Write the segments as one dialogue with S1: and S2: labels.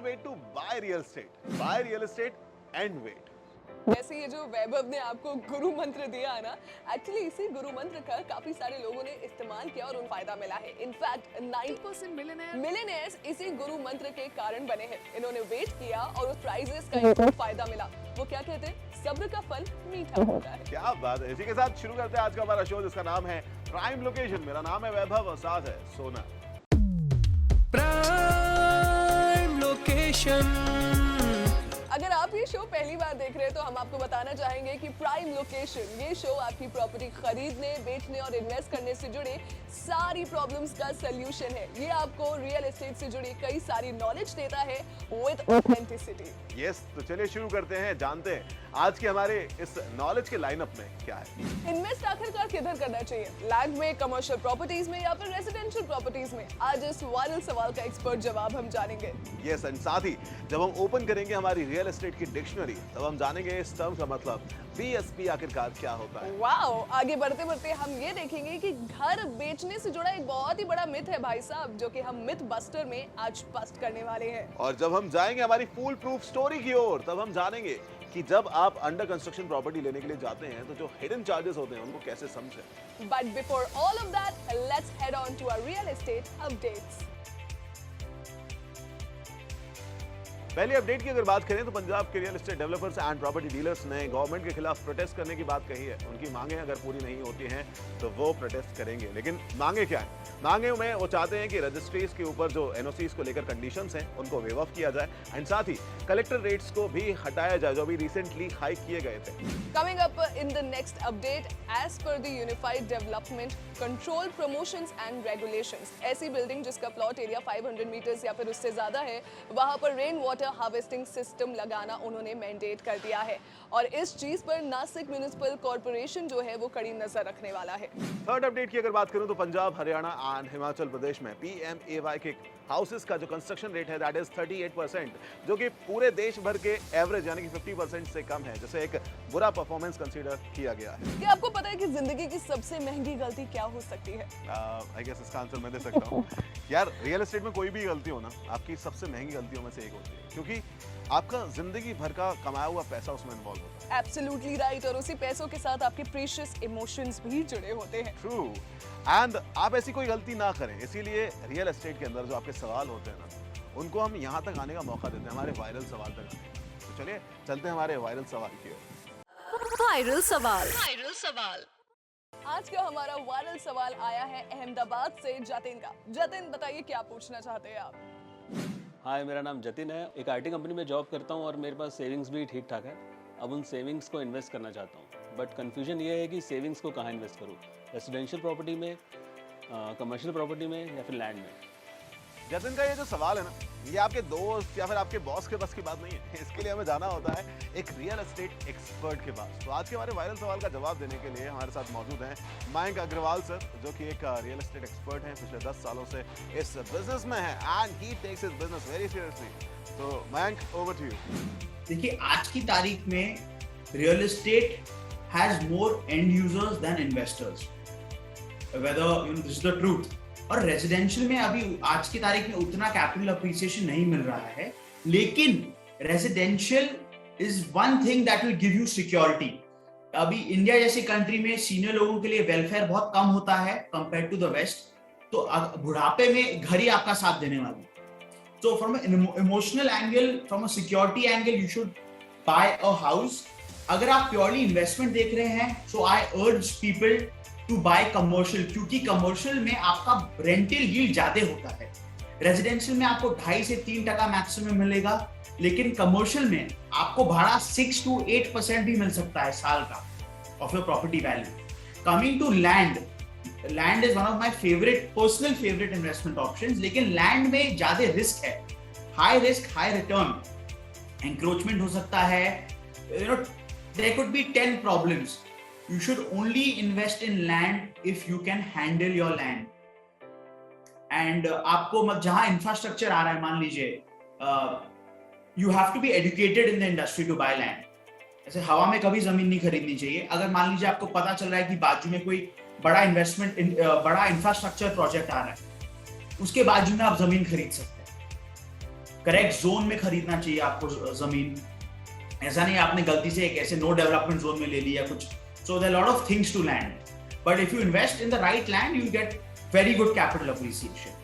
S1: way to buy real estate. Buy real estate and wait.
S2: वैसे ये जो वैभव ने आपको गुरु मंत्र दिया है ना, एक्चुअली इसी गुरु मंत्र का काफी सारे लोगों ने इस्तेमाल किया और उन्हें फायदा मिला है। इनफैक्ट 9% मिलियनेयर्स इसी गुरु मंत्र के कारण बने हैं। इन्होंने वेट किया और उस प्राइजेस का इनको फायदा मिला। वो क्या कहते हैं, सब्र का फल मीठा होता है।
S1: क्या बात है। इसी के साथ शुरू करते हैं आज का हमारा शो, जिसका नाम है प्राइम लोकेशन। मेरा नाम है वैभव और साथ है सोना।
S3: Prime location.
S2: अगर आप ये शो पहली बार देख रहे हैं तो हम आपको बताना चाहेंगे कि प्राइम लोकेशन ये शो आपकी प्रॉपर्टी खरीदने, बेचने और इन्वेस्ट करने से जुड़े सारी प्रॉब्लम्स का सलूशन है। ये आपको रियल एस्टेट से जुड़ी कई सारी नॉलेज देता है विद ऑथेंटिसिटी।
S1: यस, तो चलिए शुरू करते हैं, जानते हैं आज के हमारे इस नॉलेज के लाइनअप में क्या है।
S2: इन्वेस्ट आखिरकार किधर करना चाहिए, लैंड में, कमर्शियल प्रॉपर्टीज में या फिर रेजिडेंशियल प्रॉपर्टीज में? आज इस वायरल सवाल का एक्सपर्ट जवाब हम जानेंगे।
S1: यस, एंड साथ ही जब हम ओपन करेंगे हमारी रियल एस्टेट की डिक्शनरी, तब हम जानेंगे इस टर्म का मतलब बीएसपी आखिरकार क्या होता है।
S2: वाओ, आगे बढ़ते बढ़ते हम ये देखेंगे कि घर बेचने से जुड़ा एक बहुत ही बड़ा मिथ है भाई साहब, जो कि हम मिथ बस्टर में आज बस्ट करने वाले हैं।
S1: और जब हम जाएंगे हमारी फुल प्रूफ स्टोरी की ओर, तब हम जानेंगे कि जब आप अंडर कंस्ट्रक्शन प्रॉपर्टी लेने के लिए जाते हैं तो जो हिडन चार्जेस होते हैं उनको कैसे समझें।
S2: But before all of that, let's head on to our real estate updates.
S1: पहली अपडेट की अगर बात करें तो पंजाब के real estate developers and property dealers ने गवर्नमेंट के खिलाफ प्रोटेस्ट करने की बात कही है। उनकी मांगे अगर पूरी नहीं होती हैं तो वो प्रोटेस्ट करेंगे। लेकिन मांगे क्या है? मांगे में वो चाहते हैं कि रजिस्ट्रीज के ऊपर जो एनओसीज को लेकर कंडीशंस हैं उनको वेव ऑफ किया जाए एंड साथ ही कलेक्टर रेट्स को भी हटाया जाए जो अभी रिसेंटली हाइक किए गए थे।
S2: Coming up in the next update, as per the unified development control promotions and regulations, ऐसी बिल्डिंग जिसका प्लॉट एरिया 500 मीटर्स या फिर उससे ज्यादा है, वहां पर रेन वाटर हार्वेस्टिंग सिस्टम लगाना उन्होंने मैंडेट कर दिया है। और इस चीज पर नासिक म्युनिसिपल कॉर्पोरेशन जो है वो कड़ी नजर रखने वाला है।
S1: थर्ड अपडेट की अगर बात करूं तो पंजाब, हरियाणा एंड हिमाचल प्रदेश में पीएमएवाई के हाउसेस का जो कंस्ट्रक्शन रेट है दैट इज 38%, जो कि पूरे देश भर के एवरेज यानी कि 50% से कम है, जिसे एक बुरा परफॉर्मेंस कंसीडर किया गया है।
S2: क्या आपको पता है कि जिंदगी की सबसे महंगी गलती क्या हो सकती है?
S1: आई गेस इसका आंसर मैं दे सकता हूँ। यार, रियल एस्टेट में कोई भी गलती हो ना, आपकी सबसे महंगी गलतियों में से एक होती है, क्योंकि आपका जिंदगी भर का कमाया हुआ पैसा उसमें इन्वॉल्व होता है।
S2: एब्सोल्युटली राइट, और उसी पैसों के साथ आपके प्रीशियस इमोशंस भी जुड़े होते हैं।
S1: ट्रू, एंड आप ऐसी कोई गलती ना करें, इसीलिए रियल एस्टेट के अंदर जो आपके सवाल होते हैं ना, उनको हम यहाँ तक आने का मौका देते हैं, हमारे वायरल सवाल तक आने का। तो चलिए चलते हैं हमारे वायरल सवाल की ओर।
S4: वायरल सवाल।
S2: आज का हमारा वायरल सवाल आया है अहमदाबाद से जतिन का। जतिन, बताइए क्या पूछना चाहते हैं आप?
S5: हाय, मेरा नाम जतिन है। एक आईटी कंपनी में जॉब करता हूँ और मेरे पास सेविंग्स भी ठीक ठाक है। अब उन सेविंग्स को इन्वेस्ट करना चाहता हूँ, बट कंफ्यूजन ये है कि सेविंग्स को कहाँ इन्वेस्ट करूँ, रेसिडेंशियल प्रॉपर्टी में, कमर्शियल प्रॉपर्टी में या फिर लैंड में।
S1: जतिन का ये जो सवाल है ना, ये आपके दोस्त या फिर आपके बॉस के बस की बात नहीं है। इसके लिए हमें जाना होता है एक रियल एस्टेट एक्सपर्ट के पास। तो आज के हमारे वायरल सवाल का जवाब देने के लिए हमारे साथ मौजूद हैं मयंक अग्रवाल सर, जो कि एक रियल एस्टेट एक्सपर्ट हैं, पिछले 10 सालों से इस बिजनेस में है and he takes his business very seriously. तो मयंक, ओवर टू यू।
S6: देखिए, आज की तारीख में real estate has more end users than investors, whether this is the truth. और रेजिडेंशियल में अभी आज की तारीख में उतना कैपिटल अप्रिसिएशन नहीं मिल रहा है, लेकिन residential is one thing that will give you security. अभी इंडिया जैसी कंट्री में सीनियर लोगों के लिए वेलफेयर बहुत कम होता है कंपेयर टू द वेस्ट, तो बुढ़ापे में घर ही आपका साथ देने वाली। So from an emotional angle, from a security angle, you should buy a house. अगर आप purely investment देख रहे हैं, so I urge people to buy commercial, क्योंकि commercial में आपका rental yield ज्यादा होता है। Residential में आपको 2.5 से 3% मैक्सिमम मिलेगा, लेकिन commercial में आपको भाड़ा 6 to 8% भी मिल सकता है साल का of your property value. Coming to land is one of my personal favorite investment options, लेकिन land में ज्यादा रिस्क है, high risk high return, encroachment हो सकता है, there could be 10 problems. You should only invest in land if you can handle your land. And आपको जहां infrastructure आ रहा है, मान लीजिए you have to be educated in the industry to buy land. ऐसे हवा में कभी जमीन नहीं खरीदनी चाहिए। अगर मान लीजिए आपको पता चल रहा है कि बाजू में कोई बड़ा बड़ा इंफ्रास्ट्रक्चर प्रोजेक्ट आ रहा है, उसके बाजू में आप जमीन खरीद सकते हैं। करेक्ट जोन में खरीदना चाहिए आपको जमीन। ऐसा नहीं आपने गलती से एक ऐसे नो डेवलपमेंट जोन में ले लिया कुछ। So there are lot of things to land, but if you invest in the right land you get very good capital appreciation.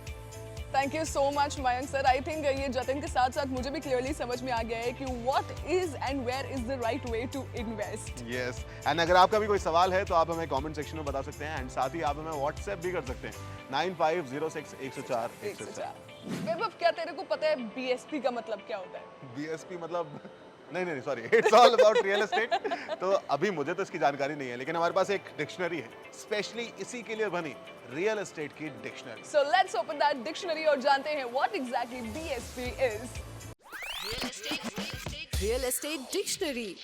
S2: Thank you so much Mayank sir. I think ये जतिन के साथ साथ मुझे भी क्लियरली समझ में आ गया है कि what is and where is the right way to invest.
S1: Yes, and अगर आपका भी कोई सवाल है तो आप हमें कमेंट सेक्शन में बता सकते हैं, एंड साथ ही आप हमें व्हाट्सएप भी कर सकते हैं 9506 104 104।
S2: वैभव, क्या तेरे को पता है बीएसपी का मतलब क्या होता है?
S1: बीएसपी मतलब नहीं sorry, it's all about real estate. तो अभी मुझे तो इसकी जानकारी नहीं है, लेकिन हमारे पास एक डिक्शनरी है स्पेशली इसी के लिए बनी, रियल एस्टेट की dictionary.
S2: So let's open that dictionary और जानते हैं what exactly BSP is.
S4: Real estate dictionary.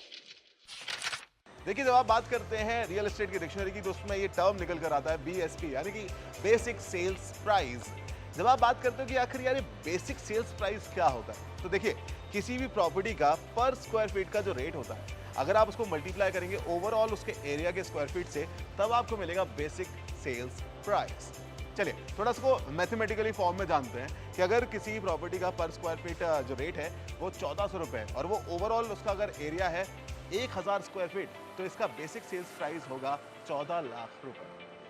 S1: देखिए, जब आप बात करते हैं रियल एस्टेट की डिक्शनरी की तो उसमें ये टर्म निकल कर आता है बीएसपी, यानी कि बेसिक सेल्स प्राइस। जब आप बात करते हो कि आखिर यार बेसिक सेल्स प्राइस क्या होता है, तो देखिए किसी भी प्रॉपर्टी का पर स्क्वायर फीट का जो रेट होता है, अगर आप उसको मल्टीप्लाई करेंगे ओवरऑल उसके एरिया के स्क्वायर फीट से, तब आपको मिलेगा बेसिक सेल्स प्राइस। चलिए थोड़ा सा मैथमेटिकली फॉर्म में जानते हैं कि अगर किसी प्रॉपर्टी का पर स्क्वायर फीट जो रेट है वो 1400 रुपये और वो ओवरऑल उसका अगर एरिया है 1000 स्क्वायर फीट, तो इसका बेसिक सेल्स प्राइस होगा 14 लाख रुपए।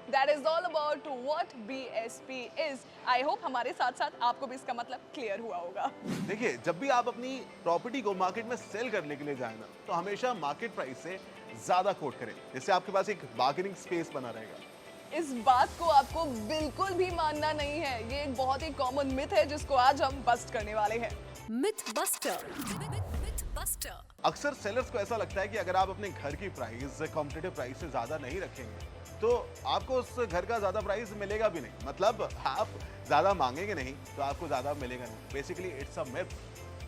S2: That is all about what BSP is. I hope हमारे साथ साथ आपको भी इसका मतलब क्लियर हुआ होगा।
S1: देखिए, जब भी आप अपनी प्रॉपर्टी को मार्केट में सेल करने के लिए जाए ना, तो हमेशा मार्केट प्राइस से ज्यादा कोट करें, जिससे आपके पास एक बार्गेनिंग स्पेस बना रहेगा।
S2: इस बात को आपको बिल्कुल भी मानना नहीं है, ये एक बहुत ही कॉमन मिथ है जिसको आज हम बस्ट करने वाले हैं।
S4: Myth buster. Myth buster.
S1: अक्सर सेलर्स को ऐसा लगता है कि अगर आप अपने घर की प्राइस कॉम्पिटिटिव प्राइस से ज्यादा नहीं रखेंगे तो आपको उस घर का ज्यादा प्राइस मिलेगा भी नहीं, मतलब आप ज्यादा मांगेंगे नहीं तो आपको ज्यादा मिलेगा नहीं। Basically it's a myth.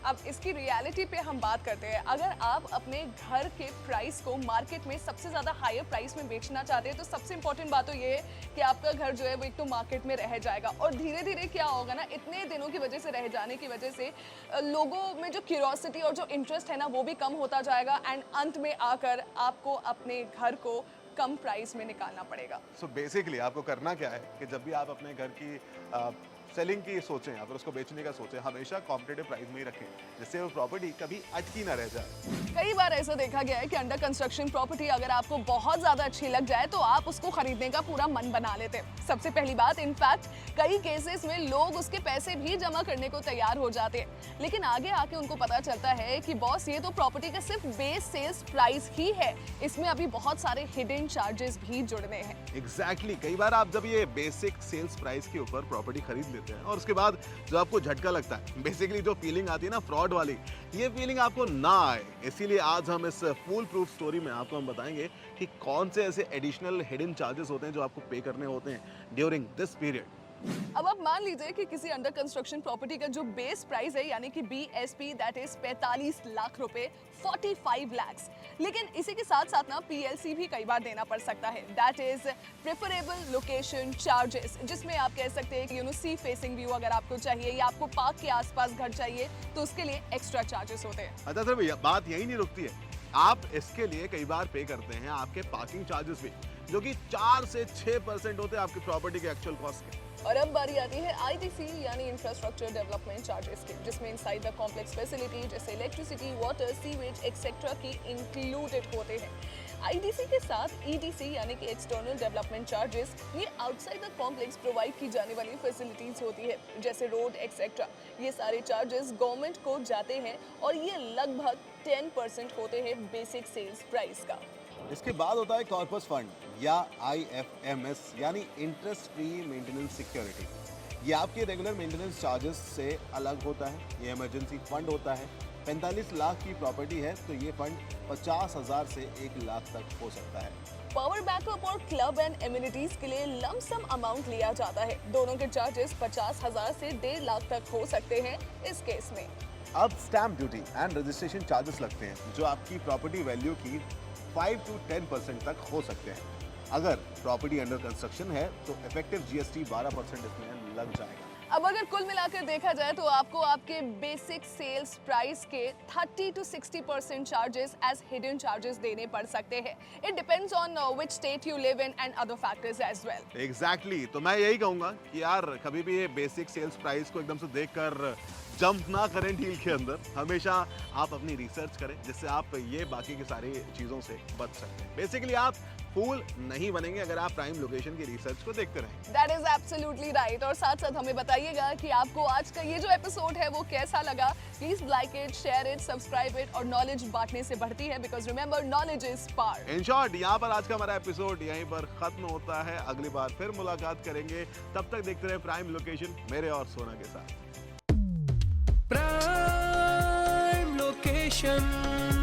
S2: अब इसकी रियलिटी पे हम बात करते हैं। अगर आप अपने घर के प्राइस को मार्केट में सबसे ज़्यादा हायर प्राइस में बेचना चाहते हैं तो सबसे इंपॉर्टेंट बात तो ये है कि आपका घर जो है वो एक तो मार्केट में रह जाएगा, और धीरे धीरे क्या होगा ना, इतने दिनों की वजह से रह जाने की वजह से लोगों में जो क्यूरियोसिटी और जो इंटरेस्ट है ना वो भी कम होता जाएगा, एंड अंत में आकर आपको अपने घर को कम प्राइस में निकालना पड़ेगा।
S1: सो बेसिकली आपको करना क्या है कि जब भी आप अपने घर की सेलिंग की सोचें या फिर उसको बेचने का सोचें, हमेशा कॉम्पिटिटिव प्राइस में ही रखें, जिससे वो प्रॉपर्टी कभी अटकी ना रह जाए।
S2: कई बार ऐसा देखा गया है कि अंडर कंस्ट्रक्शन प्रॉपर्टी अगर आपको बहुत ज्यादा अच्छी लग जाए तो आप उसको खरीदने का पूरा मन बना लेते हैं। सबसे पहली बात, इनफैक्ट कई केसेस में लोग उसके पैसे भी जमा करने को तैयार हो जाते हैं, लेकिन आगे आके उनको पता चलता है कि बॉस ये तो प्रॉपर्टी का सिर्फ बेस सेल्स प्राइस ही है, इसमें अभी बहुत सारे हिडन चार्जेस भी जुड़ने हैं।
S1: एग्जैक्टली कई बार आप जब ये बेसिक सेल्स प्राइस के ऊपर प्रॉपर्टी खरीद लेते हैं और उसके बाद जो आपको झटका लगता है, बेसिकली जो फीलिंग आती है ना फ्रॉड वाली, ये फीलिंग आपको ना आए, इसीलिए आज हम इस फुल प्रूफ स्टोरी में आपको हम बताएंगे कि कौन से ऐसे एडिशनल हिडन चार्जेस होते हैं जो आपको पे करने होते हैं ड्यूरिंग दिस पीरियड।
S2: अब आप मान लीजिए कि किसी अंडर कंस्ट्रक्शन प्रॉपर्टी का जो बेस प्राइस है यानी कि बीएसपी दैट इज 45 लाख रुपए, 45 लाख्स, लेकिन इसी के साथ साथ ना पीएलसी भी कई बार देना पड़ सकता है, that is preferable location charges, जिसमें आप कह सकते हैं कि सी फेसिंग व्यू अगर आपको चाहिए या आपको पार्क के आसपास घर चाहिए तो उसके लिए एक्स्ट्रा चार्जेस होते हैं।
S1: अच्छा सर भैया, बात यही नहीं रुकती है, आप इसके लिए कई बार पे करते हैं आपके पार्किंग चार्जेस भी, जो कि 4 से 6% होते हैं आपकी प्रॉपर्टी के एक्चुअल कॉस्ट के।
S2: और अब बारी आती है आईटीसी यानी इंफ्रास्ट्रक्चर डेवलपमेंट चार्जेस की, जिसमें इनसाइड द कॉम्प्लेक्स फैसिलिटी जैसे इलेक्ट्रिसिटी, वाटर, सीवेज एक्सेट्रा की इंक्लूडेड होते हैं। आईटीसी के साथ ईटीसी यानी कि एक्सटर्नल डेवलपमेंट चार्जेस, ये आउटसाइड द कॉम्प्लेक्स प्रोवाइड की जाने वाली फैसिलिटीज होती है जैसे रोड एक्सेट्रा। ये सारे चार्जेस गवर्नमेंट को जाते हैं और ये लगभग 10% होते हैं बेसिक सेल्स प्राइस का।
S1: इसके बाद होता है कॉर्पस फंड या IFMS यानी इंटरेस्ट फ्री मेंटेनेंस सिक्योरिटी। ये आपके रेगुलर मेंटेनेंस चार्जेस से अलग होता है। ये इमरजेंसी फंड होता है। 45 लाख की प्रॉपर्टी है तो ये फंड 50,000 से 1 लाख तक हो सकता है।
S2: पावर बैकअप और क्लब एंड एमिनिटीज के लिए लमसम अमाउंट लिया जाता है। दोनों के चार्जेस 50,000 से 1.5 लाख तक हो सकते हैं इस केस में।
S1: अब stamp duty and registration charges लगते हैं जो आपकी प्रॉपर्टी वैल्यू की 5 to 10% तक हो सकते हैं। अगर प्रॉपर्टी अंडर कंस्ट्रक्शन है तो इफेक्टिव GST 12% इसमें लग जाएगा।
S2: अब अगर कुल मिलाकर देखा जाए तो आपको आपके बेसिक सेल्स प्राइस के 30 to 60% charges as hidden charges देने पड़ सकते हैं। It depends on which state you live in and other factors as well.
S1: Exactly तो मैं यही कहूँगा कि यार कभी भी ये बेसिक सेल्स प्राइस को एकदम से देखकर जंप ना करें डील के अंदर, हमेशा आप अपनी रिसर्च करें, जिससे आप ये बाकी की सारी चीज़ों से बच सकते हैं। बेसिकली आप फूल नहीं बनेंगे अगर आप प्राइम लोकेशन की रिसर्च को देखते रहें।
S2: That is absolutely right. और साथ साथ हमें बताइएगा कि आपको आज का ये जो एपिसोड है वो कैसा लगा। Please like it, share it, subscribe it. और नॉलेज बांटने से बढ़ती है, because remember knowledge is power.
S1: In short, यहाँ पर आज का हमारा एपिसोड यहीं पर खत्म होता है। अगली बार फिर मुलाकात करेंगे, तब तक देखते रहे प्राइम लोकेशन मेरे और सोना के साथ।
S3: Prime location.